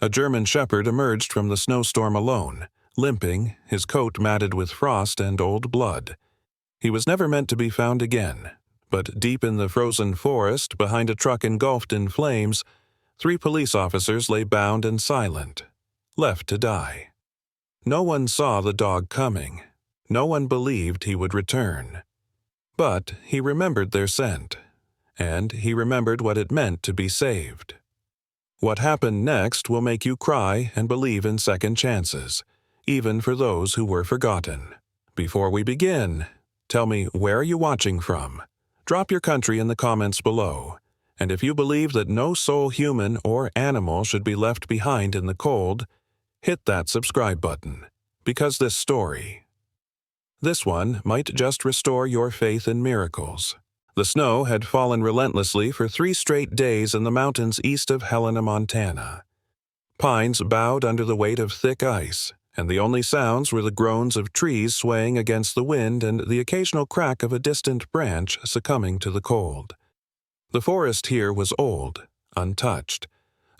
A German shepherd emerged from the snowstorm alone, limping, his coat matted with frost and old blood. He was never meant to be found again, but deep in the frozen forest, behind a truck engulfed in flames, 3 police officers lay bound and silent, left to die. No one saw the dog coming. No one believed he would return. But he remembered their scent, and he remembered what it meant to be saved. What happened next will make you cry and believe in second chances, even for those who were forgotten. Before we begin, tell me, where are you watching from? Drop your country in the comments below. And if you believe that no soul human or animal should be left behind in the cold, hit that subscribe button, because this one might just restore your faith in miracles. The snow had fallen relentlessly for 3 straight days in the mountains east of Helena, Montana. Pines bowed under the weight of thick ice, and the only sounds were the groans of trees swaying against the wind and the occasional crack of a distant branch succumbing to the cold. The forest here was old, untouched,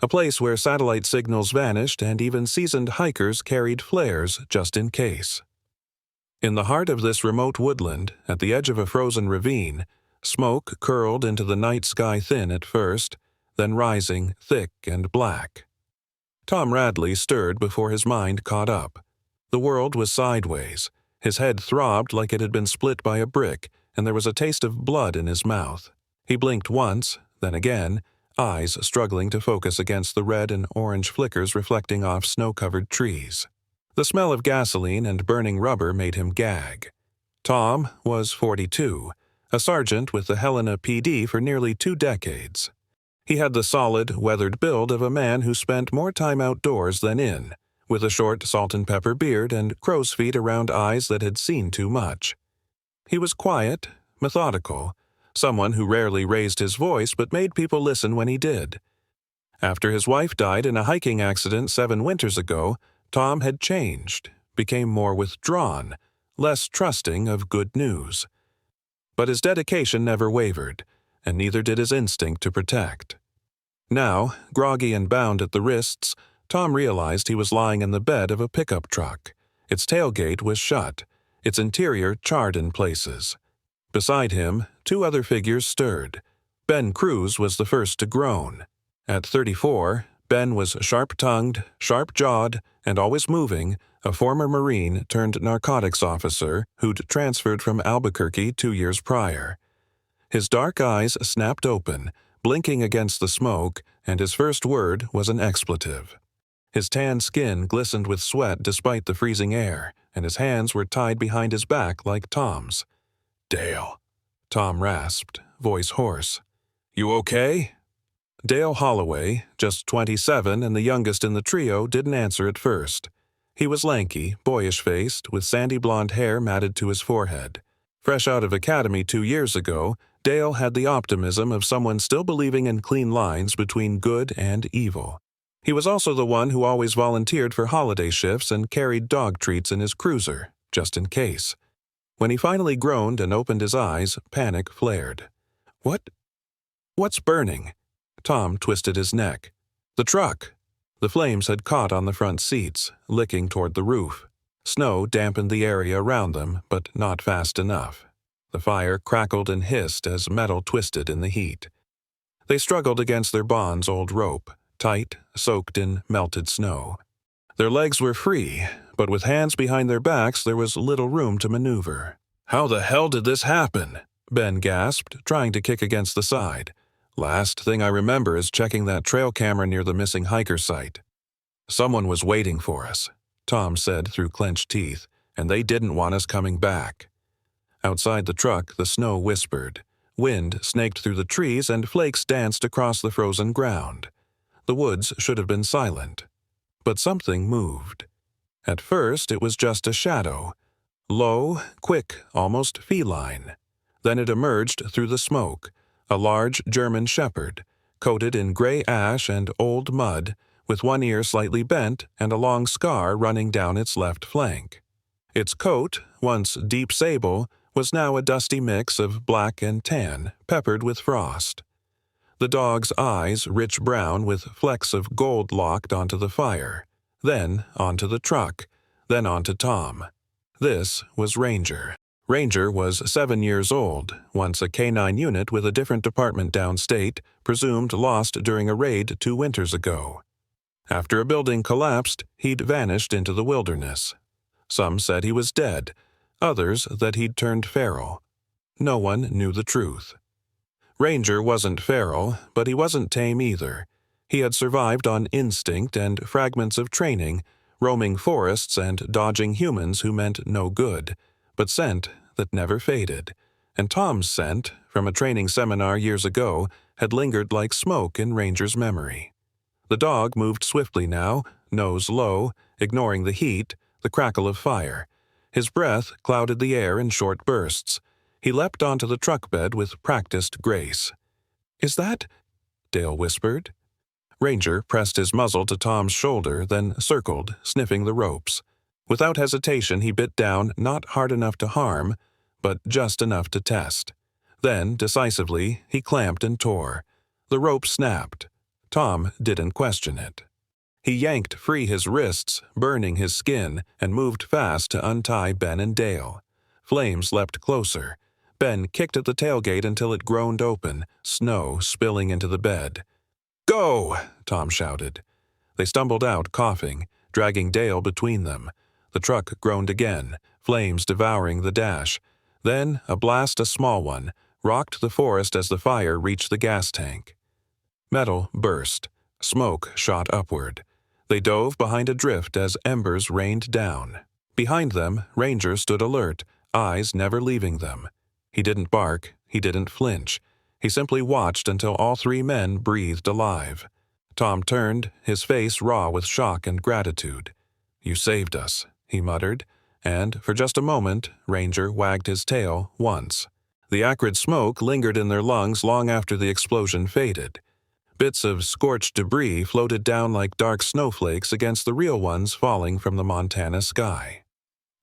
a place where satellite signals vanished and even seasoned hikers carried flares just in case. In the heart of this remote woodland, at the edge of a frozen ravine, smoke curled into the night sky thin at first, then rising thick and black. Tom Radley stirred before his mind caught up. The world was sideways. His head throbbed like it had been split by a brick, and there was a taste of blood in his mouth. He blinked once, then again, eyes struggling to focus against the red and orange flickers reflecting off snow-covered trees. The smell of gasoline and burning rubber made him gag. Tom was 42, a sergeant with the Helena PD for nearly 2 decades. He had the solid, weathered build of a man who spent more time outdoors than in, with a short salt-and-pepper beard and crow's feet around eyes that had seen too much. He was quiet, methodical, someone who rarely raised his voice but made people listen when he did. After his wife died in a hiking accident 7 winters ago, Tom had changed, became more withdrawn, less trusting of good news. But his dedication never wavered, and neither did his instinct to protect. Now, groggy and bound at the wrists, Tom realized he was lying in the bed of a pickup truck. Its tailgate was shut, its interior charred in places. Beside him, 2 other figures stirred. Ben Cruz was the first to groan. At 34, Ben was sharp-tongued, sharp-jawed, and always moving, a former Marine turned narcotics officer who'd transferred from Albuquerque 2 years prior. His dark eyes snapped open, blinking against the smoke, and his first word was an expletive. His tan skin glistened with sweat despite the freezing air, and his hands were tied behind his back like Tom's. "Dale," Tom rasped, voice hoarse. "You okay?" Dale Holloway, just 27 and the youngest in the trio, didn't answer at first. He was lanky, boyish-faced, with sandy blonde hair matted to his forehead. Fresh out of academy 2 years ago, Dale had the optimism of someone still believing in clean lines between good and evil. He was also the one who always volunteered for holiday shifts and carried dog treats in his cruiser, just in case. When he finally groaned and opened his eyes, panic flared. What's burning?" Tom twisted his neck. "The truck." The flames had caught on the front seats, licking toward the roof. Snow dampened the area around them, but not fast enough. The fire crackled and hissed as metal twisted in the heat. They struggled against their bond's old rope, tight, soaked in melted snow. Their legs were free, but with hands behind their backs there was little room to maneuver. "How the hell did this happen?" Ben gasped, trying to kick against the side. "Last thing I remember is checking that trail camera near the missing hiker site." "Someone was waiting for us," Tom said through clenched teeth, "and they didn't want us coming back." Outside the truck, the snow whispered. Wind snaked through the trees and flakes danced across the frozen ground. The woods should have been silent. But something moved. At first, it was just a shadow. Low, quick, almost feline. Then it emerged through the smoke, a large German shepherd, coated in gray ash and old mud, with one ear slightly bent and a long scar running down its left flank. Its coat, once deep sable, was now a dusty mix of black and tan, peppered with frost. The dog's eyes rich brown with flecks of gold locked onto the fire, then onto the truck, then onto Tom. This was Ranger. Ranger was 7 years old, once a K-9 unit with a different department downstate, presumed lost during a raid 2 winters ago. After a building collapsed, he'd vanished into the wilderness. Some said he was dead, others that he'd turned feral. No one knew the truth. Ranger wasn't feral, but he wasn't tame either. He had survived on instinct and fragments of training, roaming forests and dodging humans who meant no good, but scent that never faded. And Tom's scent, from a training seminar years ago, had lingered like smoke in Ranger's memory. The dog moved swiftly now, nose low, ignoring the heat, the crackle of fire. His breath clouded the air in short bursts. He leapt onto the truck bed with practiced grace. "Is that?" Dale whispered. Ranger pressed his muzzle to Tom's shoulder, then circled, sniffing the ropes. Without hesitation, he bit down, not hard enough to harm, but just enough to test. Then, decisively, he clamped and tore. The rope snapped. Tom didn't question it. He yanked free his wrists, burning his skin, and moved fast to untie Ben and Dale. Flames leapt closer. Ben kicked at the tailgate until it groaned open, snow spilling into the bed. "Go!" Tom shouted. They stumbled out, coughing, dragging Dale between them. The truck groaned again, flames devouring the dash. Then a blast, a small one, rocked the forest as the fire reached the gas tank. Metal burst. Smoke shot upward. They dove behind a drift as embers rained down. Behind them, Ranger stood alert, eyes never leaving them. He didn't bark, he didn't flinch. He simply watched until all 3 men breathed alive. Tom turned, his face raw with shock and gratitude. "You saved us," he muttered, and for just a moment, Ranger wagged his tail once. The acrid smoke lingered in their lungs long after the explosion faded. Bits of scorched debris floated down like dark snowflakes against the real ones falling from the Montana sky.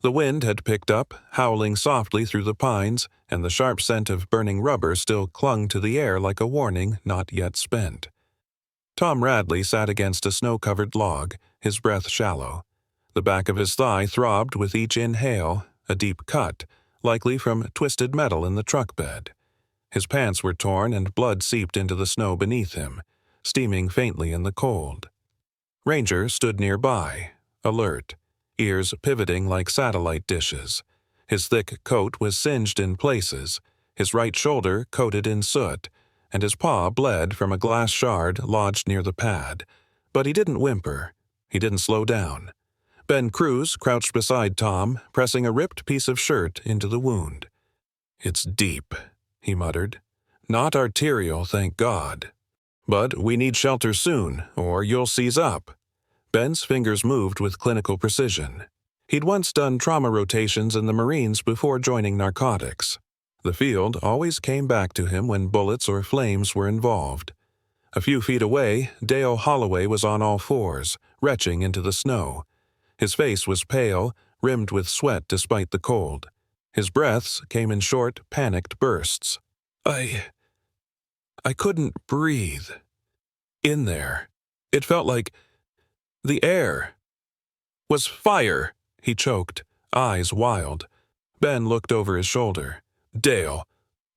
The wind had picked up, howling softly through the pines, and the sharp scent of burning rubber still clung to the air like a warning not yet spent. Tom Radley sat against a snow-covered log, his breath shallow. The back of his thigh throbbed with each inhale, a deep cut, likely from twisted metal in the truck bed. His pants were torn and blood seeped into the snow beneath him, steaming faintly in the cold. Ranger stood nearby, alert, ears pivoting like satellite dishes. His thick coat was singed in places, his right shoulder coated in soot, and his paw bled from a glass shard lodged near the pad. But he didn't whimper. He didn't slow down. Ben Cruz crouched beside Tom, pressing a ripped piece of shirt into the wound. "It's deep," he muttered. "Not arterial, thank God. But we need shelter soon, or you'll seize up." Ben's fingers moved with clinical precision. He'd once done trauma rotations in the Marines before joining narcotics. The field always came back to him when bullets or flames were involved. A few feet away, Dale Holloway was on all fours, retching into the snow. His face was pale, rimmed with sweat despite the cold. His breaths came in short, panicked bursts. I couldn't breathe. In there. It felt like the air was fire, he choked, eyes wild. Ben looked over his shoulder. "Dale,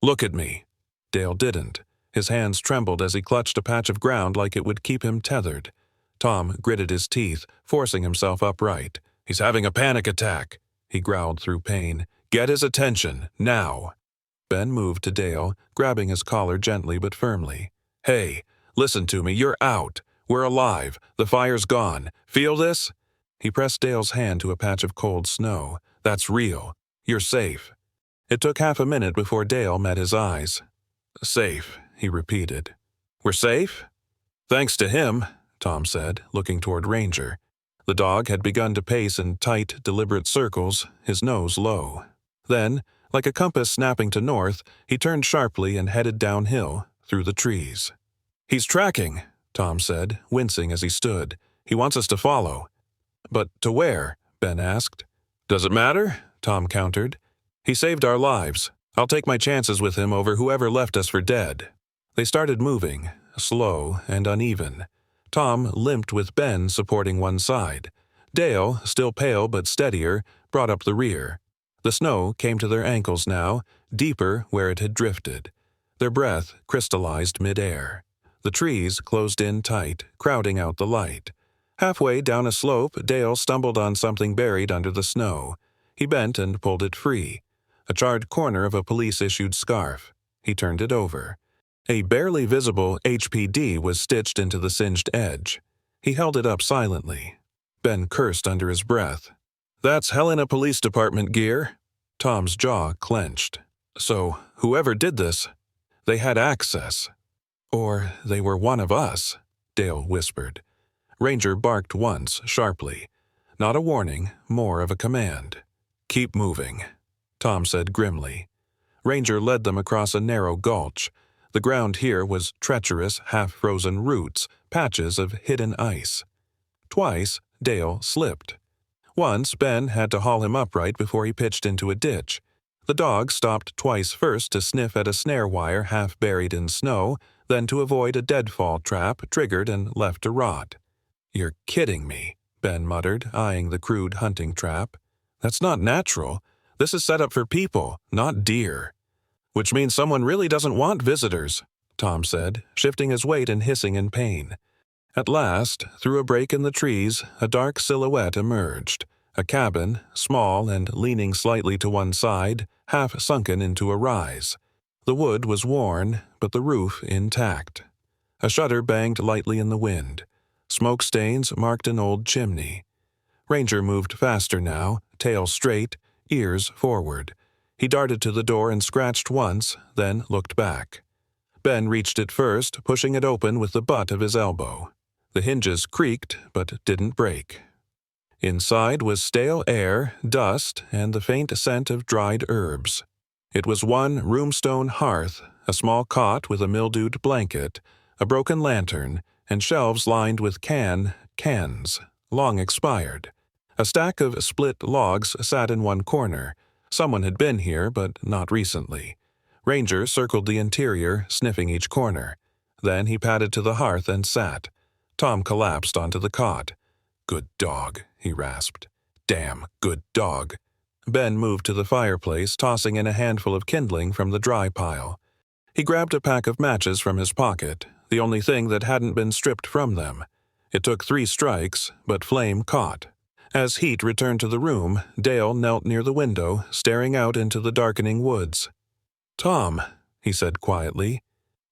look at me." Dale didn't. His hands trembled as he clutched a patch of ground like it would keep him tethered. Tom gritted his teeth, forcing himself upright. "He's having a panic attack," he growled through pain. "Get his attention, now." Ben moved to Dale, grabbing his collar gently but firmly. "Hey, listen to me, you're out. We're alive. The fire's gone. Feel this?" He pressed Dale's hand to a patch of cold snow. "That's real. You're safe." It took half a minute before Dale met his eyes. "Safe," he repeated. "We're safe?" "Thanks to him," Tom said, looking toward Ranger. The dog had begun to pace in tight, deliberate circles, his nose low. Then, like a compass snapping to north, he turned sharply and headed downhill, through the trees. "He's tracking," Tom said, wincing as he stood. "He wants us to follow." "But to where?" Ben asked. "Does it matter?" Tom countered. "He saved our lives. I'll take my chances with him over whoever left us for dead." They started moving, slow and uneven. Tom limped with Ben supporting one side. Dale, still pale but steadier, brought up the rear. The snow came to their ankles now, deeper where it had drifted. Their breath crystallized mid-air. The trees closed in tight, crowding out the light. Halfway down a slope, Dale stumbled on something buried under the snow. He bent and pulled it free. A charred corner of a police-issued scarf. He turned it over. A barely visible HPD was stitched into the singed edge. He held it up silently. Ben cursed under his breath. "That's Helena Police Department gear." Tom's jaw clenched. So, whoever did this, they had access. "Or they were one of us," Dale whispered. Ranger barked once, sharply. Not a warning, more of a command. "Keep moving," Tom said grimly. Ranger led them across a narrow gulch. The ground here was treacherous, half-frozen roots, patches of hidden ice. Twice, Dale slipped. Once, Ben had to haul him upright before he pitched into a ditch. The dog stopped twice, first to sniff at a snare wire half buried in snow, then to avoid a deadfall trap triggered and left to rot. "You're kidding me," Ben muttered, eyeing the crude hunting trap. "That's not natural. This is set up for people, not deer." "Which means someone really doesn't want visitors," Tom said, shifting his weight and hissing in pain. At last, through a break in the trees, a dark silhouette emerged. A cabin, small and leaning slightly to one side, half sunken into a rise. The wood was worn, but the roof intact. A shutter banged lightly in the wind. Smoke stains marked an old chimney. Ranger moved faster now, tail straight, ears forward. He darted to the door and scratched once, then looked back. Ben reached it first, pushing it open with the butt of his elbow. The hinges creaked, but didn't break. Inside was stale air, dust, and the faint scent of dried herbs. It was one roomstone hearth, a small cot with a mildewed blanket, a broken lantern, and shelves lined with cans, long expired. A stack of split logs sat in one corner. Someone had been here, but not recently. Ranger circled the interior, sniffing each corner. Then he padded to the hearth and sat. Tom collapsed onto the cot. "Good dog," he rasped. "Damn good dog." Ben moved to the fireplace, tossing in a handful of kindling from the dry pile. He grabbed a pack of matches from his pocket, the only thing that hadn't been stripped from them. It took 3 strikes, but flame caught. As heat returned to the room, Dale knelt near the window, staring out into the darkening woods. "Tom," he said quietly,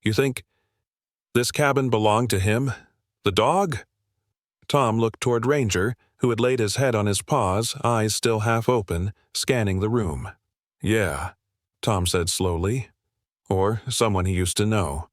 "you think this cabin belonged to him? The dog?" Tom looked toward Ranger, who had laid his head on his paws, eyes still half open, scanning the room. "Yeah," Tom said slowly. "Or someone he used to know."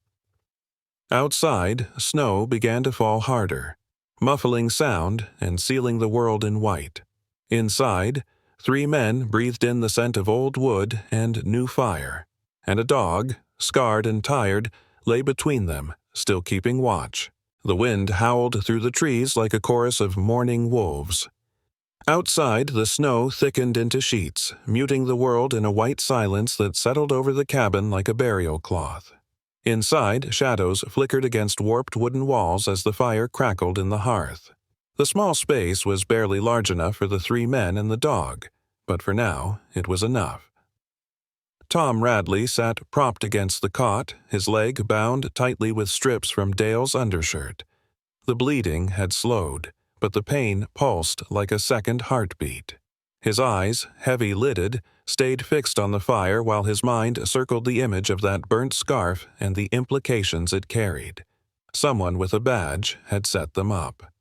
Outside, snow began to fall harder, muffling sound and sealing the world in white. Inside, 3 men breathed in the scent of old wood and new fire, and a dog, scarred and tired, lay between them, still keeping watch. The wind howled through the trees like a chorus of mourning wolves. Outside, the snow thickened into sheets, muting the world in a white silence that settled over the cabin like a burial cloth. Inside, shadows flickered against warped wooden walls as the fire crackled in the hearth. The small space was barely large enough for the 3 men and the dog, but for now, it was enough. Tom Radley sat propped against the cot, his leg bound tightly with strips from Dale's undershirt. The bleeding had slowed, but the pain pulsed like a second heartbeat. His eyes, heavy-lidded, stayed fixed on the fire while his mind circled the image of that burnt scarf and the implications it carried. Someone with a badge had set them up.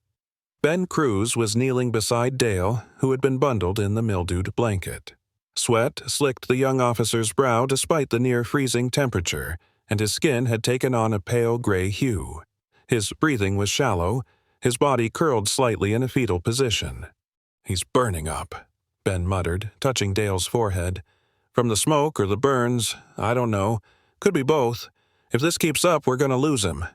Ben Cruz was kneeling beside Dale, who had been bundled in the mildewed blanket. Sweat slicked the young officer's brow despite the near-freezing temperature, and his skin had taken on a pale gray hue. His breathing was shallow, his body curled slightly in a fetal position. "He's burning up," Ben muttered, touching Dale's forehead. "From the smoke or the burns, I don't know. Could be both. If this keeps up, we're going to lose him."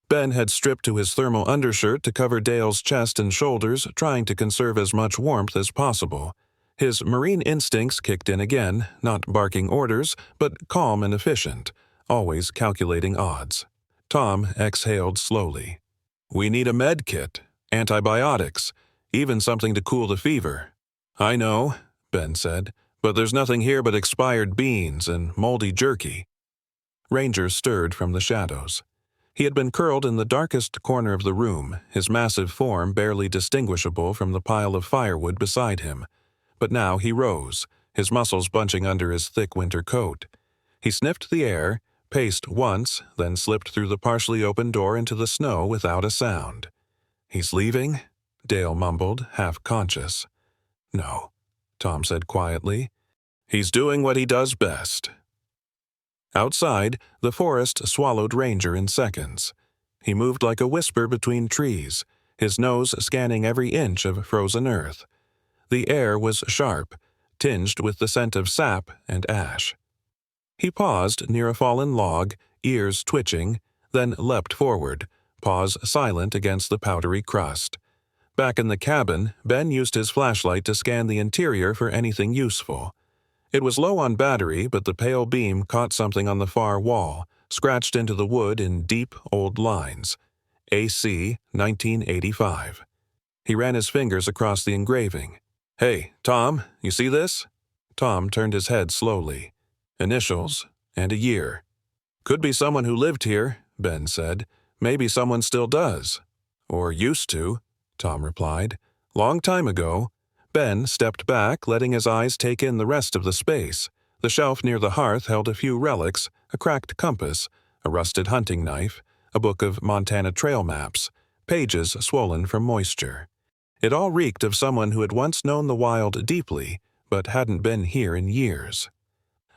Ben had stripped to his thermal undershirt to cover Dale's chest and shoulders, trying to conserve as much warmth as possible. His marine instincts kicked in again, not barking orders, but calm and efficient, always calculating odds. Tom exhaled slowly. "We need a med kit, antibiotics, even something to cool the fever." "I know," Ben said, "but there's nothing here but expired beans and moldy jerky." Ranger stirred from the shadows. He had been curled in the darkest corner of the room, his massive form barely distinguishable from the pile of firewood beside him. But now he rose, his muscles bunching under his thick winter coat. He sniffed the air, paced once, then slipped through the partially open door into the snow without a sound. "He's leaving?" Dale mumbled, half-conscious. "No," Tom said quietly. "He's doing what he does best." Outside, the forest swallowed Ranger in seconds. He moved like a whisper between trees, his nose scanning every inch of frozen earth. The air was sharp, tinged with the scent of sap and ash. He paused near a fallen log, ears twitching, then leapt forward, paws silent against the powdery crust. Back in the cabin, Ben used his flashlight to scan the interior for anything useful. It was low on battery, but the pale beam caught something on the far wall, scratched into the wood in deep, old lines. AC 1985. He ran his fingers across the engraving. "Hey, Tom, you see this?" Tom turned his head slowly. Initials and a year. "Could be someone who lived here," Ben said. "Maybe someone still does." "Or used to," Tom replied. "Long time ago." Ben stepped back, letting his eyes take in the rest of the space. The shelf near the hearth held a few relics, a cracked compass, a rusted hunting knife, a book of Montana trail maps, pages swollen from moisture. It all reeked of someone who had once known the wild deeply, but hadn't been here in years.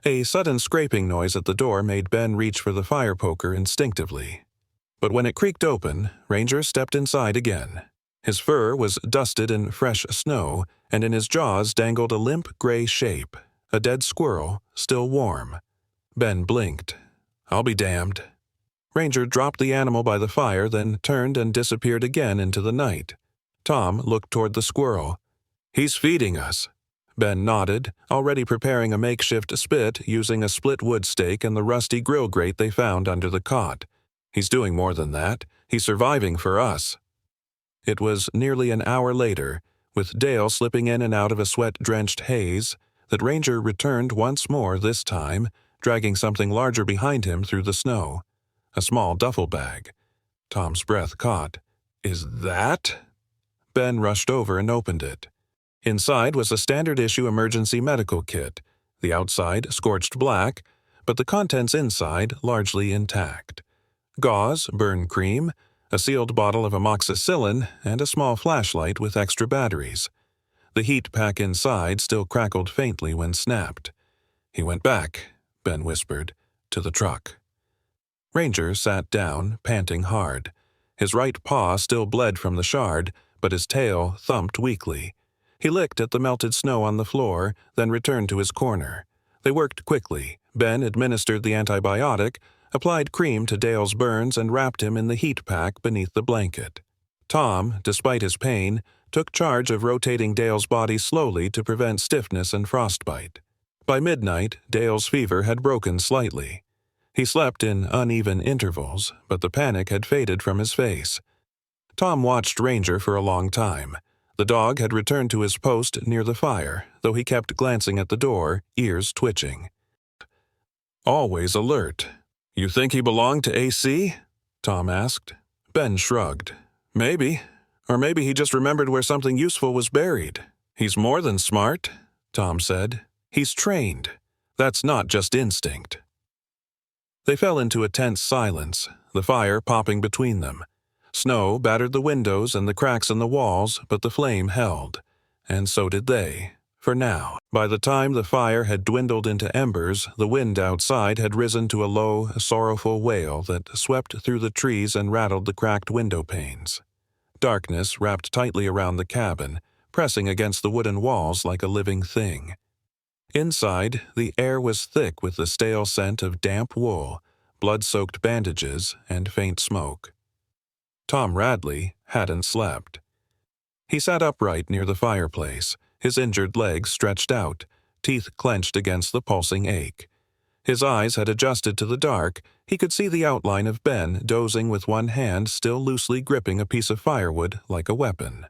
A sudden scraping noise at the door made Ben reach for the fire poker instinctively. But when it creaked open, Ranger stepped inside again. His fur was dusted in fresh snow, and in his jaws dangled a limp gray shape, a dead squirrel, still warm. Ben blinked. "I'll be damned." Ranger dropped the animal by the fire, then turned and disappeared again into the night. Tom looked toward the squirrel. "He's feeding us." Ben nodded, already preparing a makeshift spit using a split wood stake and the rusty grill grate they found under the cot. "He's doing more than that. He's surviving for us." It was nearly an hour later, with Dale slipping in and out of a sweat-drenched haze, that Ranger returned once more this time, dragging something larger behind him through the snow. A small duffel bag. Tom's breath caught. "Is that?" Ben rushed over and opened it. Inside was a standard-issue emergency medical kit, the outside scorched black, but the contents inside largely intact. Gauze, burn cream, a sealed bottle of amoxicillin, and a small flashlight with extra batteries. The heat pack inside still crackled faintly when snapped. "He went back," Ben whispered, "to the truck." Ranger sat down, panting hard. His right paw still bled from the shard, but his tail thumped weakly. He licked at the melted snow on the floor, then returned to his corner. They worked quickly. Ben administered the antibiotic, applied cream to Dale's burns, and wrapped him in the heat pack beneath the blanket. Tom, despite his pain, took charge of rotating Dale's body slowly to prevent stiffness and frostbite. By midnight, Dale's fever had broken slightly. He slept in uneven intervals, but the panic had faded from his face. Tom watched Ranger for a long time. The dog had returned to his post near the fire, though he kept glancing at the door, ears twitching. Always alert. "You think he belonged to AC?" Tom asked. Ben shrugged. "Maybe. Or maybe he just remembered where something useful was buried." "He's more than smart," Tom said. "He's trained. That's not just instinct." They fell into a tense silence, the fire popping between them. Snow battered the windows and the cracks in the walls, but the flame held. And so did they, for now. By the time the fire had dwindled into embers, the wind outside had risen to a low, sorrowful wail that swept through the trees and rattled the cracked window panes. Darkness wrapped tightly around the cabin, pressing against the wooden walls like a living thing. Inside, the air was thick with the stale scent of damp wool, blood-soaked bandages, and faint smoke. Tom Radley hadn't slept. He sat upright near the fireplace, his injured legs stretched out, teeth clenched against the pulsing ache. His eyes had adjusted to the dark, He could see the outline of Ben dozing with one hand still loosely gripping a piece of firewood like a weapon.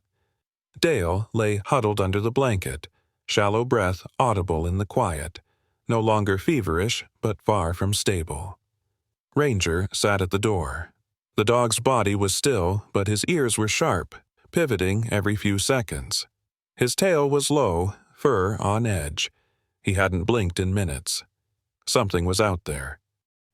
Dale lay huddled under the blanket, shallow breath audible in the quiet, no longer feverish but far from stable. Ranger sat at the door. The dog's body was still, but his ears were sharp, pivoting every few seconds. His tail was low, fur on edge. He hadn't blinked in minutes. Something was out there.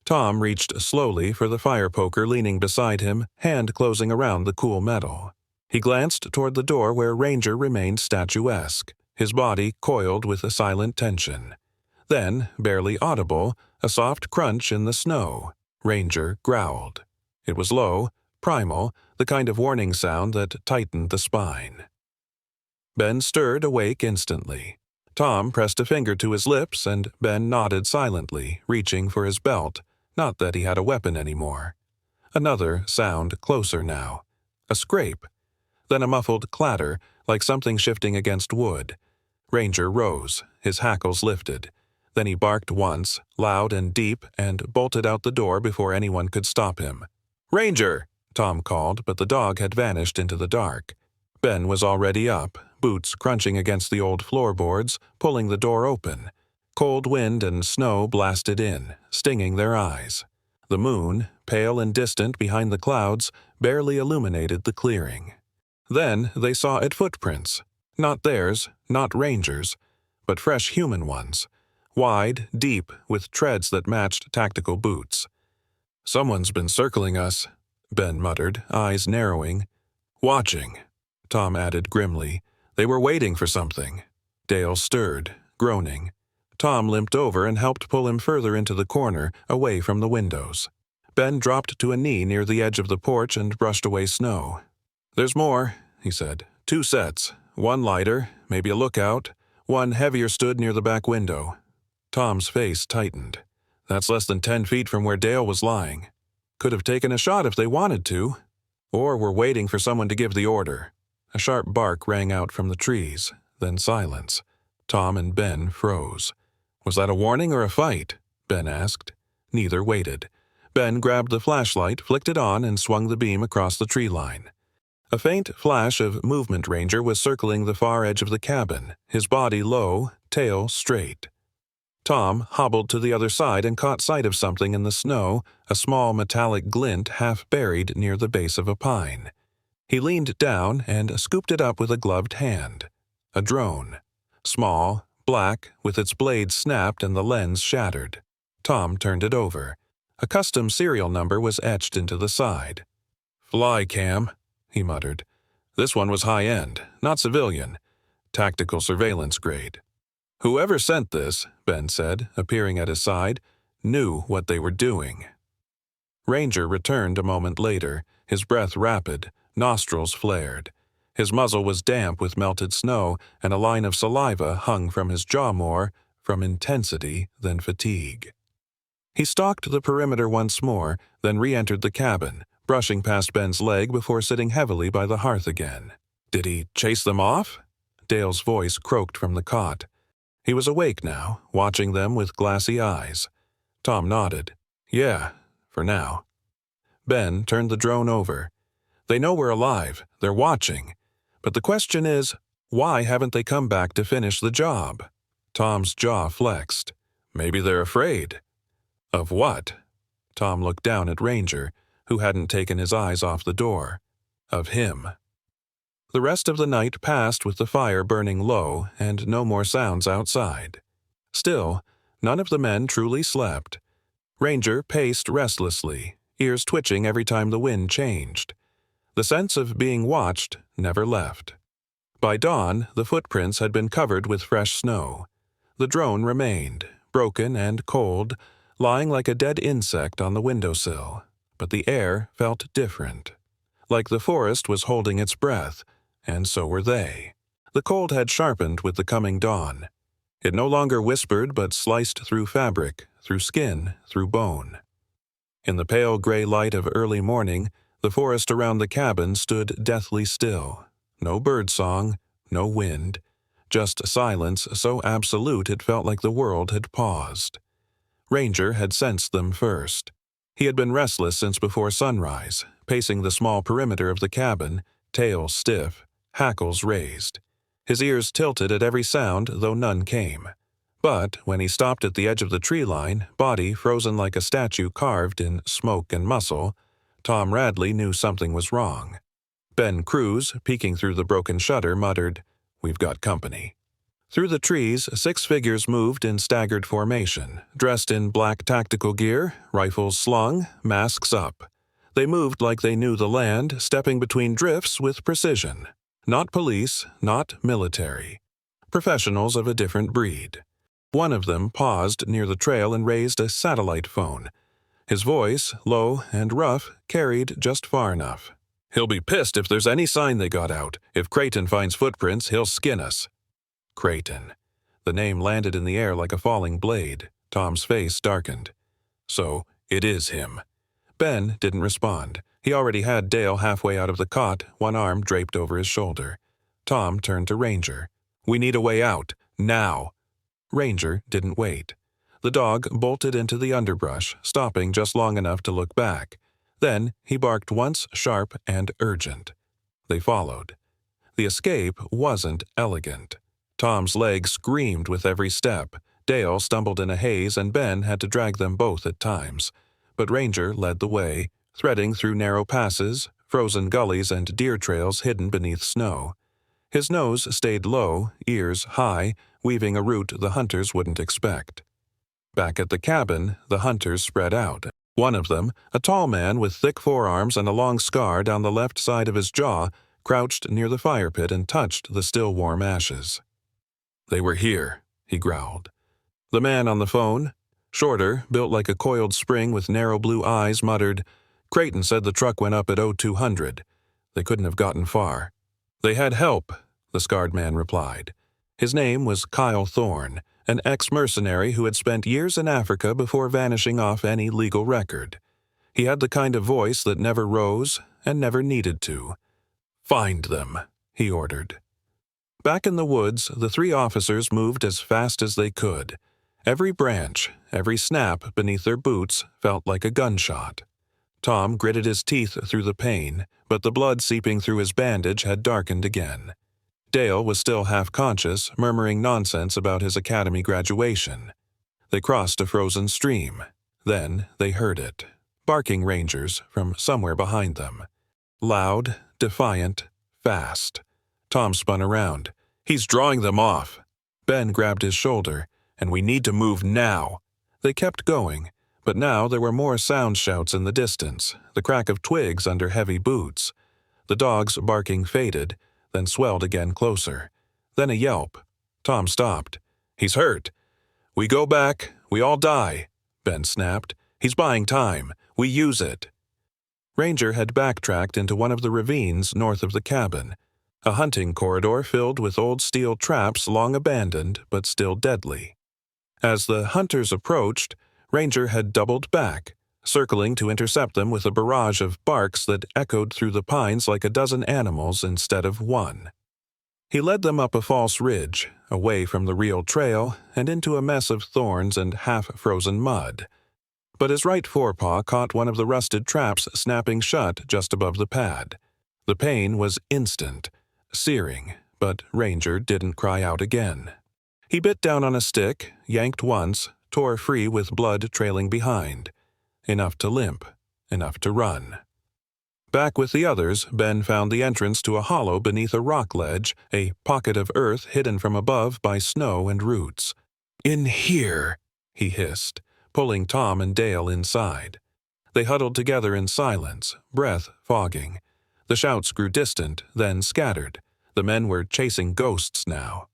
Tom reached slowly for the fire poker leaning beside him, hand closing around the cool metal. He glanced toward the door where Ranger remained statuesque, his body coiled with a silent tension. Then, barely audible, a soft crunch in the snow. Ranger growled. It was low, primal, the kind of warning sound that tightened the spine. Ben stirred awake instantly. Tom pressed a finger to his lips and Ben nodded silently, reaching for his belt, not that he had a weapon anymore. Another sound closer now. A scrape. Then a muffled clatter, like something shifting against wood. Ranger rose, his hackles lifted. Then he barked once, loud and deep, and bolted out the door before anyone could stop him. "Ranger!" Tom called, but the dog had vanished into the dark. Ben was already up, boots crunching against the old floorboards, pulling the door open. Cold wind and snow blasted in, stinging their eyes. The moon, pale and distant behind the clouds, barely illuminated the clearing. Then they saw it footprints. Not theirs, not Ranger's, but fresh human ones. Wide, deep, with treads that matched tactical boots. "Someone's been circling us," Ben muttered, eyes narrowing. "Watching," Tom added grimly. "They were waiting for something." Dale stirred, groaning. Tom limped over and helped pull him further into the corner, away from the windows. Ben dropped to a knee near the edge of the porch and brushed away snow. "There's more," he said. "2 sets. One lighter, maybe a lookout. One heavier stood near the back window." Tom's face tightened. "That's less than 10 feet from where Dale was lying. Could have taken a shot if they wanted to. Or were waiting for someone to give the order." A sharp bark rang out from the trees, then silence. Tom and Ben froze. "Was that a warning or a fight?" Ben asked. Neither waited. Ben grabbed the flashlight, flicked it on, and swung the beam across the tree line. A faint flash of movement. Ranger was circling the far edge of the cabin, his body low, tail straight. Tom hobbled to the other side and caught sight of something in the snow, a small metallic glint half buried near the base of a pine. He leaned down and scooped it up with a gloved hand. A drone. Small, black, with its blade snapped and the lens shattered. Tom turned it over. A custom serial number was etched into the side. "Fly cam," he muttered. "This one was high-end, not civilian. Tactical surveillance grade." "Whoever sent this," Ben said, appearing at his side, "knew what they were doing." Ranger returned a moment later, his breath rapid, nostrils flared. His muzzle was damp with melted snow, and a line of saliva hung from his jaw more from intensity than fatigue. He stalked the perimeter once more, then re-entered the cabin, brushing past Ben's leg before sitting heavily by the hearth again. "Did he chase them off?" Dale's voice croaked from the cot. He was awake now, watching them with glassy eyes. Tom nodded. "Yeah, for now." Ben turned the drone over. "They know we're alive. They're watching. But the question is, why haven't they come back to finish the job?" Tom's jaw flexed. "Maybe they're afraid." "Of what?" Tom looked down at Ranger, who hadn't taken his eyes off the door. "Of him." The rest of the night passed with the fire burning low and no more sounds outside. Still, none of the men truly slept. Ranger paced restlessly, ears twitching every time the wind changed. The sense of being watched never left. By dawn, the footprints had been covered with fresh snow. The drone remained, broken and cold, lying like a dead insect on the windowsill. But the air felt different. Like the forest was holding its breath, and so were they. The cold had sharpened with the coming dawn. It no longer whispered but sliced through fabric, through skin, through bone. In the pale gray light of early morning, the forest around the cabin stood deathly still. No birdsong, no wind, just silence so absolute it felt like the world had paused. Ranger had sensed them first. He had been restless since before sunrise, pacing the small perimeter of the cabin, tail stiff, hackles raised. His ears tilted at every sound, though none came. But when he stopped at the edge of the tree line, body frozen like a statue carved in smoke and muscle, Tom Radley knew something was wrong. Ben Cruz, peeking through the broken shutter, muttered, "We've got company." Through the trees, 6 figures moved in staggered formation, dressed in black tactical gear, rifles slung, masks up. They moved like they knew the land, stepping between drifts with precision. Not police, not military. Professionals of a different breed. One of them paused near the trail and raised a satellite phone. His voice, low and rough, carried just far enough. "He'll be pissed if there's any sign they got out. If Creighton finds footprints, he'll skin us." Creighton. The name landed in the air like a falling blade. Tom's face darkened. "So, it is him." Ben didn't respond. He already had Dale halfway out of the cot, one arm draped over his shoulder. Tom turned to Ranger. "We need a way out. Now." Ranger didn't wait. The dog bolted into the underbrush, stopping just long enough to look back. Then he barked once sharp and urgent. They followed. The escape wasn't elegant. Tom's legs screamed with every step. Dale stumbled in a haze, and Ben had to drag them both at times. But Ranger led the way, threading through narrow passes, frozen gullies, and deer trails hidden beneath snow. His nose stayed low, ears high, weaving a route the hunters wouldn't expect. Back at the cabin, the hunters spread out. One of them, a tall man with thick forearms and a long scar down the left side of his jaw, crouched near the fire pit and touched the still warm ashes. "They were here," he growled. The man on the phone, shorter, built like a coiled spring with narrow blue eyes, muttered, "Creighton said the truck went up at 0200. They couldn't have gotten far." "They had help," the scarred man replied. His name was Kyle Thorne, an ex-mercenary who had spent years in Africa before vanishing off any legal record. He had the kind of voice that never rose and never needed to. "Find them," he ordered. Back in the woods, the 3 officers moved as fast as they could. Every branch, every snap beneath their boots felt like a gunshot. Tom gritted his teeth through the pain, but the blood seeping through his bandage had darkened again. Dale was still half-conscious, murmuring nonsense about his academy graduation. They crossed a frozen stream. Then they heard it. Barking rangers from somewhere behind them. Loud, defiant, fast. Tom spun around. "He's drawing them off." Ben grabbed his shoulder. "And we need to move now." They kept going, but now there were more sound shouts in the distance, the crack of twigs under heavy boots. The dog's barking faded, then swelled again closer. Then a yelp. Tom stopped. "He's hurt." "We go back, we all die," Ben snapped. "He's buying time. We use it." Ranger had backtracked into one of the ravines north of the cabin, a hunting corridor filled with old steel traps long abandoned but still deadly. As the hunters approached, Ranger had doubled back, circling to intercept them with a barrage of barks that echoed through the pines like a dozen animals instead of one. He led them up a false ridge, away from the real trail, and into a mess of thorns and half-frozen mud. But his right forepaw caught one of the rusted traps snapping shut just above the pad. The pain was instant, searing, but Ranger didn't cry out again. He bit down on a stick, yanked once, tore free with blood trailing behind. Enough to limp, enough to run. Back with the others, Ben found the entrance to a hollow beneath a rock ledge, a pocket of earth hidden from above by snow and roots. "In here," he hissed, pulling Tom and Dale inside. They huddled together in silence, breath fogging. The shouts grew distant, then scattered. The men were chasing ghosts now.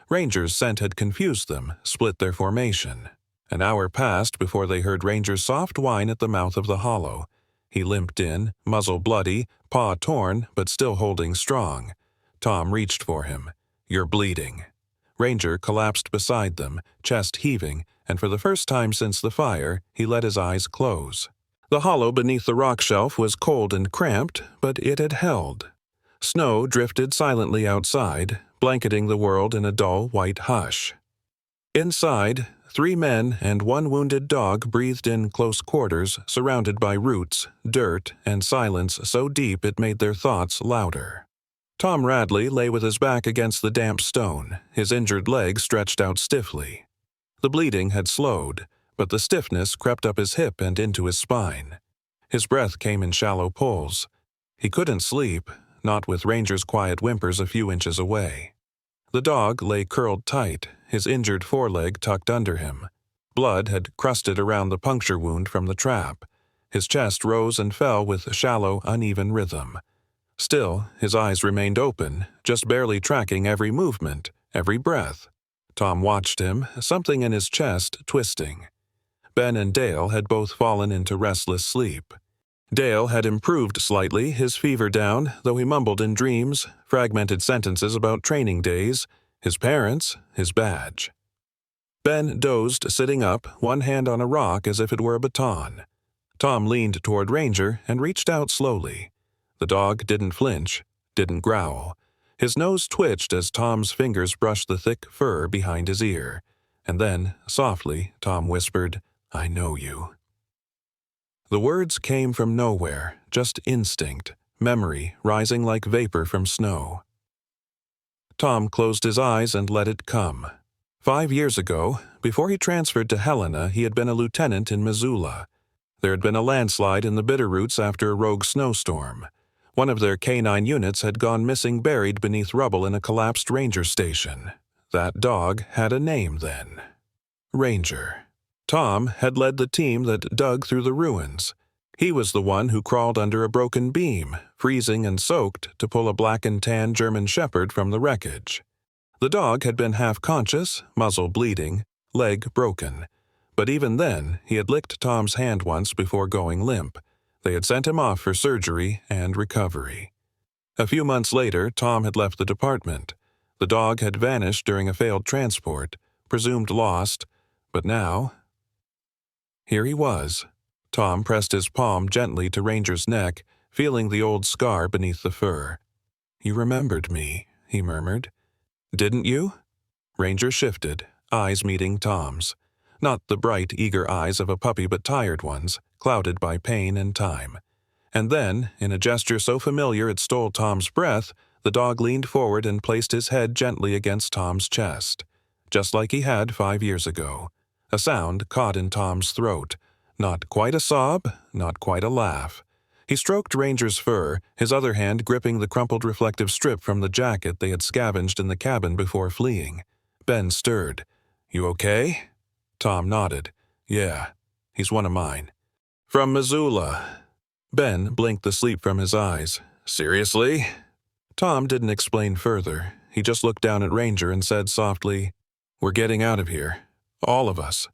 Ranger's scent had confused them, split their formation. An hour passed before they heard Ranger's soft whine at the mouth of the hollow. He limped in, muzzle bloody, paw torn, but still holding strong. Tom reached for him. "You're bleeding." Ranger collapsed beside them, chest heaving, and for the first time since the fire, he let his eyes close. The hollow beneath the rock shelf was cold and cramped, but it had held. Snow drifted silently outside, blanketing the world in a dull white hush. Inside, 3 men and 1 wounded dog breathed in close quarters, surrounded by roots, dirt, and silence so deep it made their thoughts louder. Tom Radley lay with his back against the damp stone, his injured leg stretched out stiffly. The bleeding had slowed, but the stiffness crept up his hip and into his spine. His breath came in shallow pulls. He couldn't sleep, not with Ranger's quiet whimpers a few inches away. The dog lay curled tight, his injured foreleg tucked under him. Blood had crusted around the puncture wound from the trap. His chest rose and fell with shallow, uneven rhythm. Still, his eyes remained open, just barely tracking every movement, every breath. Tom watched him, something in his chest twisting. Ben and Dale had both fallen into restless sleep. Dale had improved slightly, his fever down, though he mumbled in dreams, fragmented sentences about training days, his parents, his badge. Ben dozed, sitting up, one hand on a rock as if it were a baton. Tom leaned toward Ranger and reached out slowly. The dog didn't flinch, didn't growl. His nose twitched as Tom's fingers brushed the thick fur behind his ear. And then, softly, Tom whispered, "I know you." The words came from nowhere, just instinct, memory rising like vapor from snow. Tom closed his eyes and let it come. 5 years ago, before he transferred to Helena, he had been a lieutenant in Missoula. There had been a landslide in the Bitterroots after a rogue snowstorm. One of their K-9 units had gone missing, buried beneath rubble in a collapsed ranger station. That dog had a name then. Ranger. Tom had led the team that dug through the ruins. He was the one who crawled under a broken beam, freezing and soaked, to pull a black and tan German shepherd from the wreckage. The dog had been half-conscious, muzzle bleeding, leg broken. But even then, he had licked Tom's hand once before going limp. They had sent him off for surgery and recovery. A few months later, Tom had left the department. The dog had vanished during a failed transport, presumed lost, but now... Here he was. Tom pressed his palm gently to Ranger's neck, feeling the old scar beneath the fur. "You remembered me," he murmured. "Didn't you?" Ranger shifted, eyes meeting Tom's. Not the bright, eager eyes of a puppy, but tired ones, clouded by pain and time. And then, in a gesture so familiar it stole Tom's breath, the dog leaned forward and placed his head gently against Tom's chest, just like he had 5 years ago. A sound caught in Tom's throat. Not quite a sob, not quite a laugh. He stroked Ranger's fur, his other hand gripping the crumpled reflective strip from the jacket they had scavenged in the cabin before fleeing. Ben stirred. "You okay?" Tom nodded. "Yeah, he's one of mine." "From Missoula." Ben blinked the sleep from his eyes. "Seriously?" Tom didn't explain further. He just looked down at Ranger and said softly, "We're getting out of here. All of us."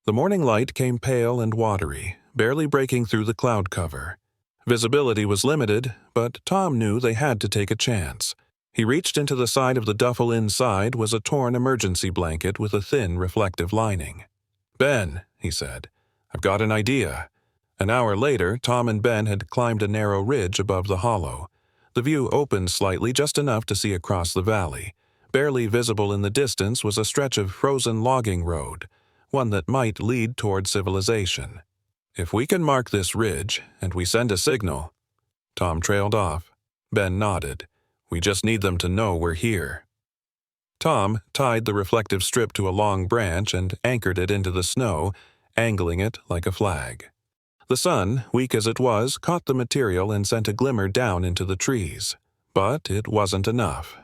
The morning light came pale and watery, barely breaking through the cloud cover. Visibility was limited, but Tom knew they had to take a chance. He reached into the side of the duffel. Inside was a torn emergency blanket with a thin, reflective lining. "Ben," he said, "I've got an idea." An hour later, Tom and Ben had climbed a narrow ridge above the hollow. The view opened slightly, just enough to see across the valley. Barely visible in the distance was a stretch of frozen logging road, one that might lead toward civilization. "If we can mark this ridge, and we send a signal..." Tom trailed off. Ben nodded. "We just need them to know we're here." Tom tied the reflective strip to a long branch and anchored it into the snow, angling it like a flag. The sun, weak as it was, caught the material and sent a glimmer down into the trees. But it wasn't enough.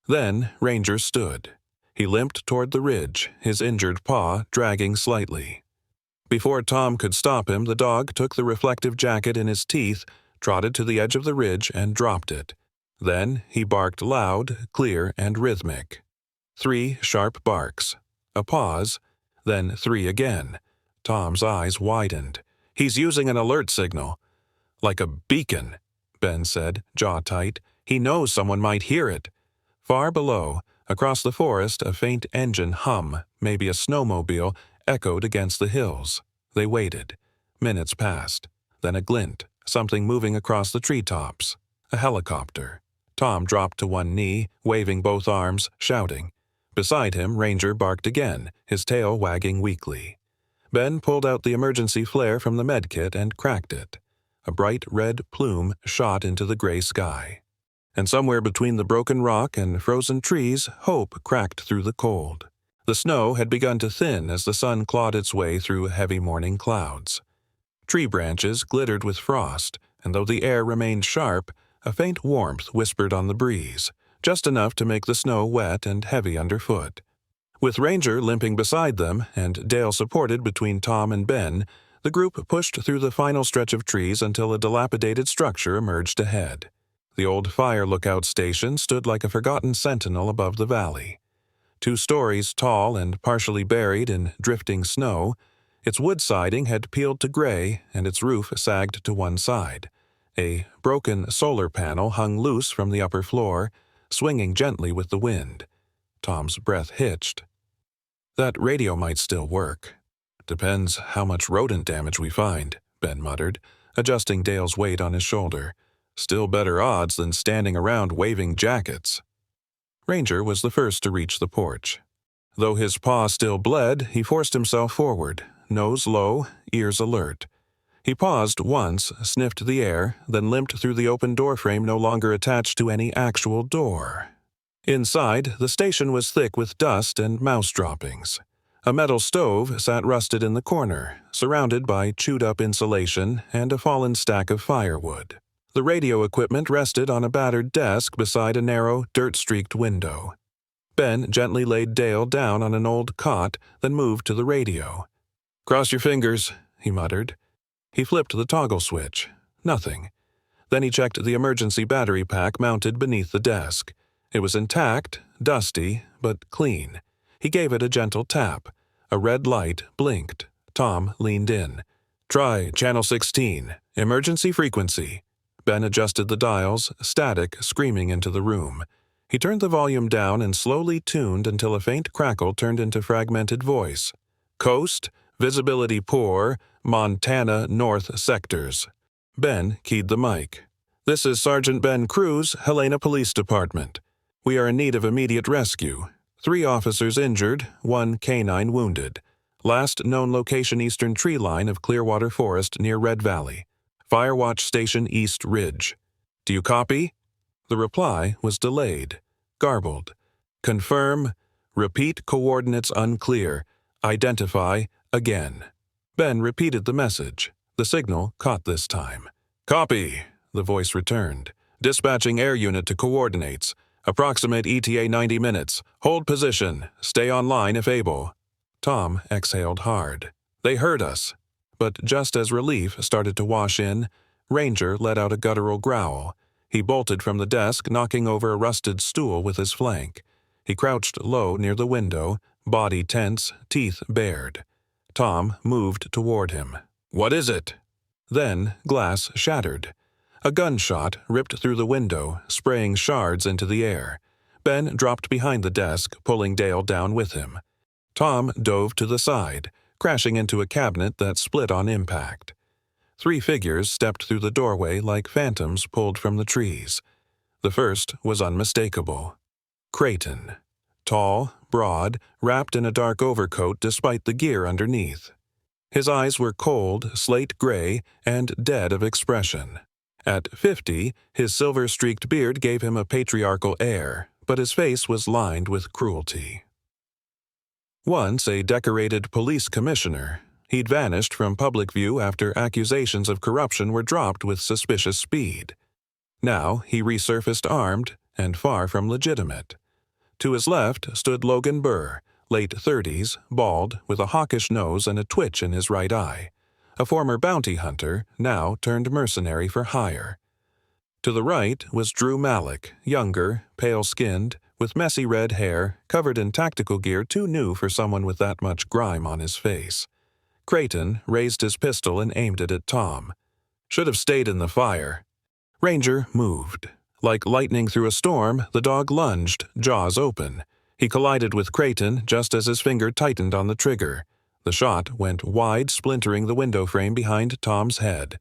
Then Ranger stood. He limped toward the ridge, his injured paw dragging slightly. Before Tom could stop him, the dog took the reflective jacket in his teeth, trotted to the edge of the ridge, and dropped it. Then he barked loud, clear, and rhythmic. 3 sharp barks. A pause. Then 3 again. Tom's eyes widened. "He's using an alert signal." "Like a beacon," Ben said, jaw tight. "He knows someone might hear it." Far below, across the forest, a faint engine hum, maybe a snowmobile, echoed against the hills. They waited. Minutes passed. Then a glint, something moving across the treetops. A helicopter. Tom dropped to one knee, waving both arms, shouting. Beside him, Ranger barked again, his tail wagging weakly. Ben pulled out the emergency flare from the medkit and cracked it. A bright red plume shot into the gray sky. And somewhere between the broken rock and frozen trees, hope cracked through the cold. The snow had begun to thin as the sun clawed its way through heavy morning clouds. Tree branches glittered with frost, and though the air remained sharp, a faint warmth whispered on the breeze, just enough to make the snow wet and heavy underfoot. With Ranger limping beside them and Dale supported between Tom and Ben, the group pushed through the final stretch of trees until a dilapidated structure emerged ahead. The old fire lookout station stood like a forgotten sentinel above the valley. 2 stories tall and partially buried in drifting snow, its wood siding had peeled to gray and its roof sagged to one side. A broken solar panel hung loose from the upper floor, swinging gently with the wind. Tom's breath hitched. That radio might still work. Depends how much rodent damage we find, Ben muttered, adjusting Dale's weight on his shoulder. Still better odds than standing around waving jackets. Ranger was the first to reach the porch. Though his paw still bled, he forced himself forward, nose low, ears alert. He paused once, sniffed the air, then limped through the open doorframe no longer attached to any actual door. Inside, the station was thick with dust and mouse droppings. A metal stove sat rusted in the corner, surrounded by chewed-up insulation and a fallen stack of firewood. The radio equipment rested on a battered desk beside a narrow, dirt-streaked window. Ben gently laid Dale down on an old cot, then moved to the radio. "Cross your fingers," he muttered. He flipped the toggle switch. Nothing. Then he checked the emergency battery pack mounted beneath the desk. It was intact, dusty, but clean. He gave it a gentle tap. A red light blinked. Tom leaned in. "Try channel 16. Emergency frequency." Ben adjusted the dials, static screaming into the room. He turned the volume down and slowly tuned until a faint crackle turned into fragmented voice. "Coast, visibility poor, Montana North sectors." Ben keyed the mic. "This is Sergeant Ben Cruz, Helena Police Department. We are in need of immediate rescue. 3 officers injured, 1 canine wounded. Last known location eastern tree line of Clearwater Forest near Red Valley. Firewatch Station East Ridge. Do you copy?" The reply was delayed, garbled. "Confirm. Repeat coordinates unclear. Identify again." Ben repeated the message. The signal caught this time. "Copy," the voice returned. "Dispatching air unit to coordinates. Approximate ETA 90 minutes. Hold position. Stay online if able." Tom exhaled hard. They heard us. But just as relief started to wash in, Ranger let out a guttural growl. He bolted from the desk, knocking over a rusted stool with his flank. He crouched low near the window, body tense, teeth bared. Tom moved toward him. "What is it?" Then glass shattered. A gunshot ripped through the window, spraying shards into the air. Ben dropped behind the desk, pulling Dale down with him. Tom dove to the side, crashing into a cabinet that split on impact. 3 figures stepped through the doorway like phantoms pulled from the trees. The first was unmistakable. Creighton. Tall, broad, wrapped in a dark overcoat despite the gear underneath. His eyes were cold, slate gray, and dead of expression. At 50, his silver-streaked beard gave him a patriarchal air, but his face was lined with cruelty. Once a decorated police commissioner, he'd vanished from public view after accusations of corruption were dropped with suspicious speed. Now he resurfaced armed and far from legitimate. To his left stood Logan Burr, late 30s, bald, with a hawkish nose and a twitch in his right eye. A former bounty hunter, now turned mercenary for hire. To the right was Drew Malik, younger, pale-skinned, with messy red hair, covered in tactical gear too new for someone with that much grime on his face. Creighton raised his pistol and aimed it at Tom. "Should have stayed in the fire." Ranger moved. Like lightning through a storm, the dog lunged, jaws open. He collided with Creighton just as his finger tightened on the trigger. The shot went wide, splintering the window frame behind Tom's head.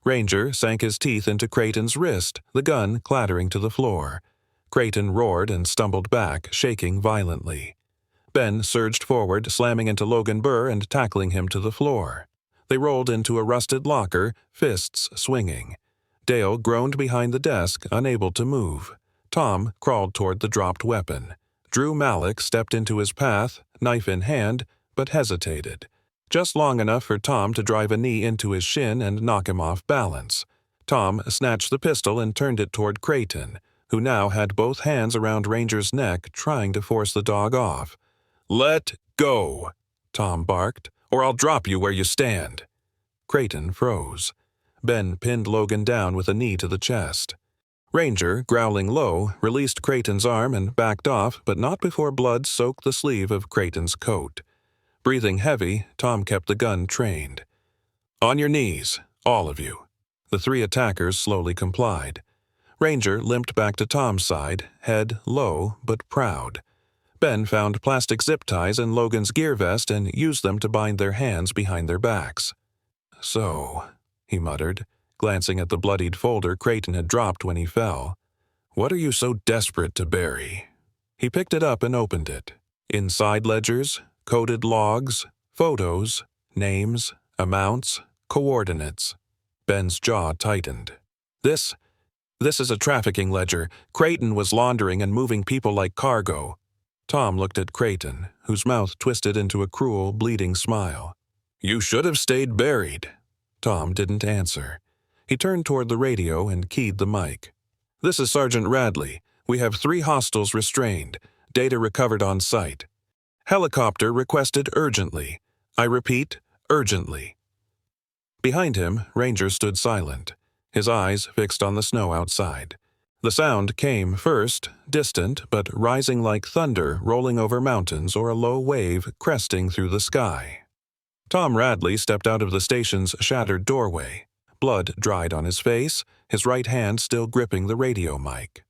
Ranger sank his teeth into Creighton's wrist, the gun clattering to the floor. Creighton roared and stumbled back, shaking violently. Ben surged forward, slamming into Logan Burr and tackling him to the floor. They rolled into a rusted locker, fists swinging. Dale groaned behind the desk, unable to move. Tom crawled toward the dropped weapon. Drew Malik stepped into his path, knife in hand, but hesitated. Just long enough for Tom to drive a knee into his shin and knock him off balance. Tom snatched the pistol and turned it toward Creighton, who now had both hands around Ranger's neck, trying to force the dog off. "Let go," Tom barked, "or I'll drop you where you stand." Creighton froze. Ben pinned Logan down with a knee to the chest. Ranger, growling low, released Creighton's arm and backed off, but not before blood soaked the sleeve of Creighton's coat. Breathing heavy, Tom kept the gun trained. "On your knees, all of you." The three attackers slowly complied. Ranger limped back to Tom's side, head low but proud. Ben found plastic zip ties in Logan's gear vest and used them to bind their hands behind their backs. "So," he muttered, glancing at the bloodied folder Creighton had dropped when he fell. "What are you so desperate to bury?" He picked it up and opened it. Inside ledgers, coded logs, photos, names, amounts, coordinates. Ben's jaw tightened. This is a trafficking ledger. Creighton was laundering and moving people like cargo." Tom looked at Creighton, whose mouth twisted into a cruel, bleeding smile. "You should have stayed buried." Tom didn't answer. He turned toward the radio and keyed the mic. "This is Sergeant Radley. We have 3 hostiles restrained. Data recovered on site. Helicopter requested urgently. I repeat, urgently." Behind him, Ranger stood silent, his eyes fixed on the snow outside. The sound came first, distant, but rising like thunder rolling over mountains or a low wave cresting through the sky. Tom Radley stepped out of the station's shattered doorway. Blood dried on his face, his right hand still gripping the radio mic.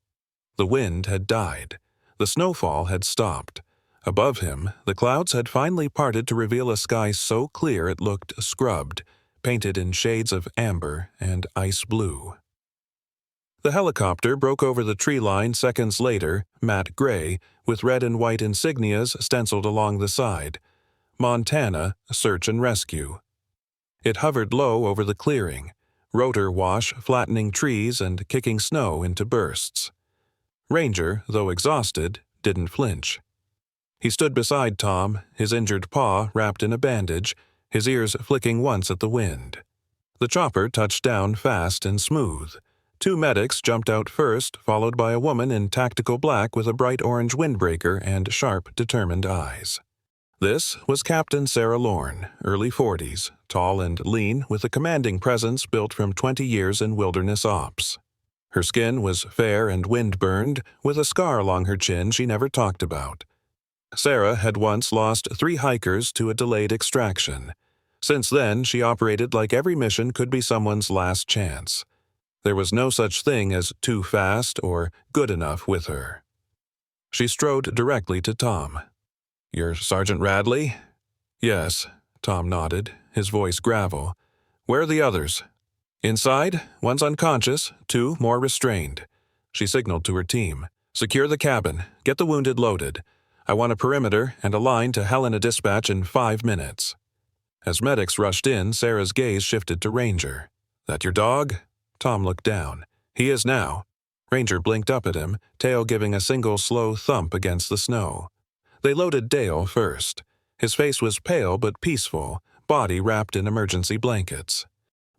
The wind had died. The snowfall had stopped. Above him, the clouds had finally parted to reveal a sky so clear it looked scrubbed, painted in shades of amber and ice blue. The helicopter broke over the tree line seconds later, matte gray, with red and white insignias stenciled along the side. Montana, Search and Rescue. It hovered low over the clearing, rotor wash flattening trees and kicking snow into bursts. Ranger, though exhausted, didn't flinch. He stood beside Tom, his injured paw wrapped in a bandage, his ears flicking once at the wind. The chopper touched down fast and smooth. 2 medics jumped out first, followed by a woman in tactical black with a bright orange windbreaker and sharp, determined eyes. This was Captain Sarah Lorne, early 40s, tall and lean, with a commanding presence built from 20 years in wilderness ops. Her skin was fair and wind-burned, with a scar along her chin she never talked about. Sarah had once lost 3 hikers to a delayed extraction. Since then, she operated like every mission could be someone's last chance. There was no such thing as too fast or good enough with her. She strode directly to Tom. "You're Sergeant Radley?" "Yes," Tom nodded, his voice gravel. "Where are the others?" "Inside. One's unconscious, 2 more restrained." She signaled to her team. "Secure the cabin. Get the wounded loaded. I want a perimeter and a line to Helena Dispatch in 5 minutes." As medics rushed in, Sarah's gaze shifted to Ranger. "That your dog?" Tom looked down. "He is now." Ranger blinked up at him, tail giving a single slow thump against the snow. They loaded Dale first. His face was pale but peaceful, body wrapped in emergency blankets.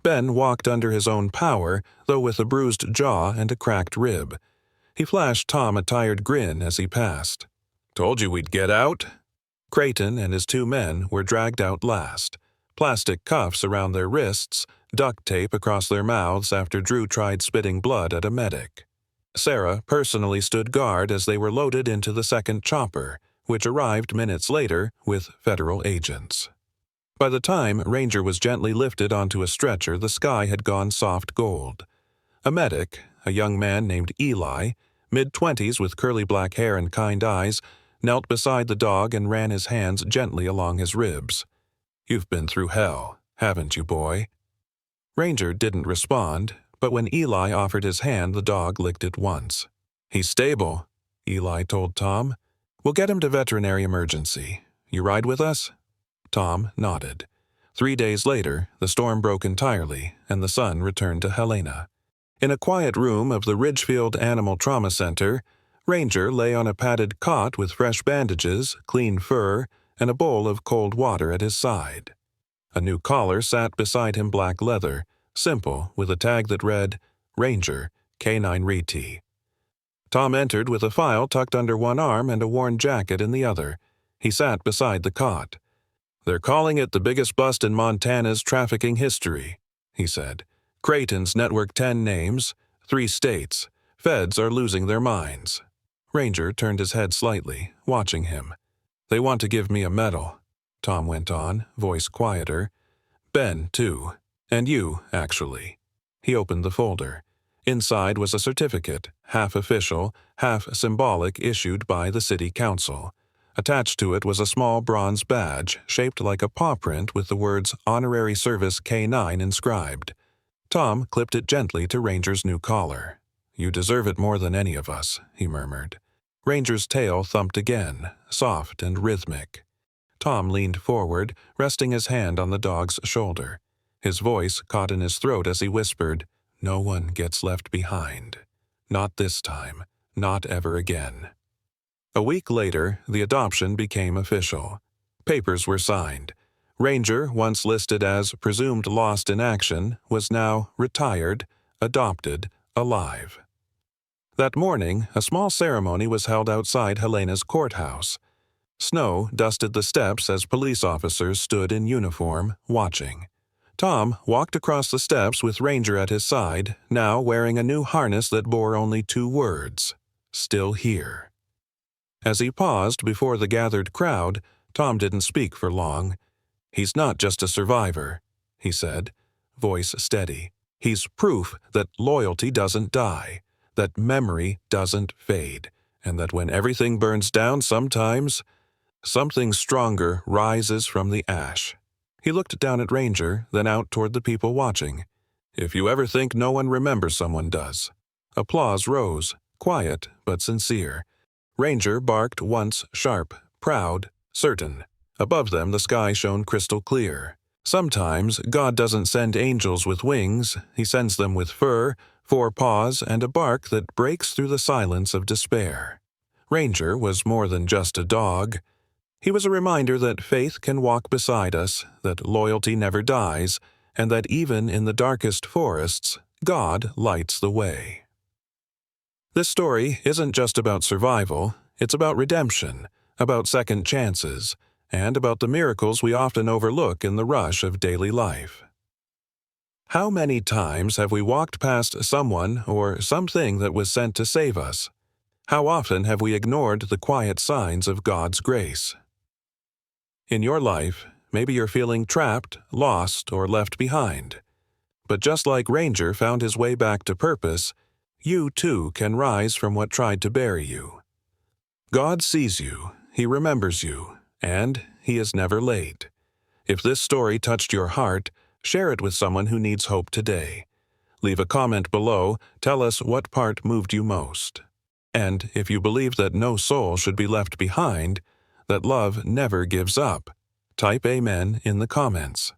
Ben walked under his own power, though with a bruised jaw and a cracked rib. He flashed Tom a tired grin as he passed. "Told you we'd get out." Creighton and his 2 men were dragged out last. Plastic cuffs around their wrists, duct tape across their mouths after Drew tried spitting blood at a medic. Sarah personally stood guard as they were loaded into the second chopper, which arrived minutes later with federal agents. By the time Ranger was gently lifted onto a stretcher, the sky had gone soft gold. A medic, a young man named Eli, mid-20s with curly black hair and kind eyes, knelt beside the dog and ran his hands gently along his ribs. "You've been through hell, haven't you, boy?" Ranger didn't respond, but when Eli offered his hand, the dog licked it once. "He's stable," Eli told Tom. "We'll get him to veterinary emergency. You ride with us?" Tom nodded. 3 days later, the storm broke entirely, and the sun returned to Helena. In a quiet room of the Ridgefield Animal Trauma Center, Ranger lay on a padded cot with fresh bandages, clean fur, and a bowl of cold water at his side. A new collar sat beside him, black leather, simple, with a tag that read, Ranger, K9 Reti. Tom entered with a file tucked under one arm and a worn jacket in the other. He sat beside the cot. "They're calling it the biggest bust in Montana's trafficking history," he said. "Creighton's network 10 names, 3 states. Feds are losing their minds." Ranger turned his head slightly, watching him. "They want to give me a medal," Tom went on, voice quieter. "Ben, too. And you, actually." He opened the folder. Inside was a certificate, half official, half symbolic, issued by the city council. Attached to it was a small bronze badge shaped like a paw print with the words Honorary Service K9 inscribed. Tom clipped it gently to Ranger's new collar. "You deserve it more than any of us," he murmured. Ranger's tail thumped again, soft and rhythmic. Tom leaned forward, resting his hand on the dog's shoulder. His voice caught in his throat as he whispered, "No one gets left behind. Not this time. Not ever again." A week later, the adoption became official. Papers were signed. Ranger, once listed as presumed lost in action, was now retired, adopted, alive. That morning, a small ceremony was held outside Helena's courthouse. Snow dusted the steps as police officers stood in uniform, watching. Tom walked across the steps with Ranger at his side, now wearing a new harness that bore only 2 words, "Still here." As he paused before the gathered crowd, Tom didn't speak for long. "He's not just a survivor," he said, voice steady. "He's proof that loyalty doesn't die, that memory doesn't fade, and that when everything burns down sometimes, something stronger rises from the ash." He looked down at Ranger, then out toward the people watching. "If you ever think no one remembers, someone does." Applause rose, quiet but sincere. Ranger barked once, sharp, proud, certain. Above them the sky shone crystal clear. Sometimes God doesn't send angels with wings. He sends them with fur, 4 paws, and a bark that breaks through the silence of despair. Ranger was more than just a dog. He was a reminder that faith can walk beside us, that loyalty never dies, and that even in the darkest forests, God lights the way. This story isn't just about survival, it's about redemption, about second chances, and about the miracles we often overlook in the rush of daily life. How many times have we walked past someone or something that was sent to save us? How often have we ignored the quiet signs of God's grace? In your life, maybe you're feeling trapped, lost, or left behind. But just like Ranger found his way back to purpose, you too can rise from what tried to bury you. God sees you, He remembers you, and He is never late. If this story touched your heart, share it with someone who needs hope today. Leave a comment below, tell us what part moved you most. And if you believe that no soul should be left behind, that love never gives up, type Amen in the comments.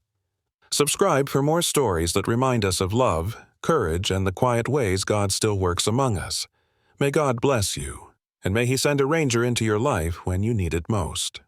Subscribe for more stories that remind us of love, courage, and the quiet ways God still works among us. May God bless you, and may He send a Ranger into your life when you need it most.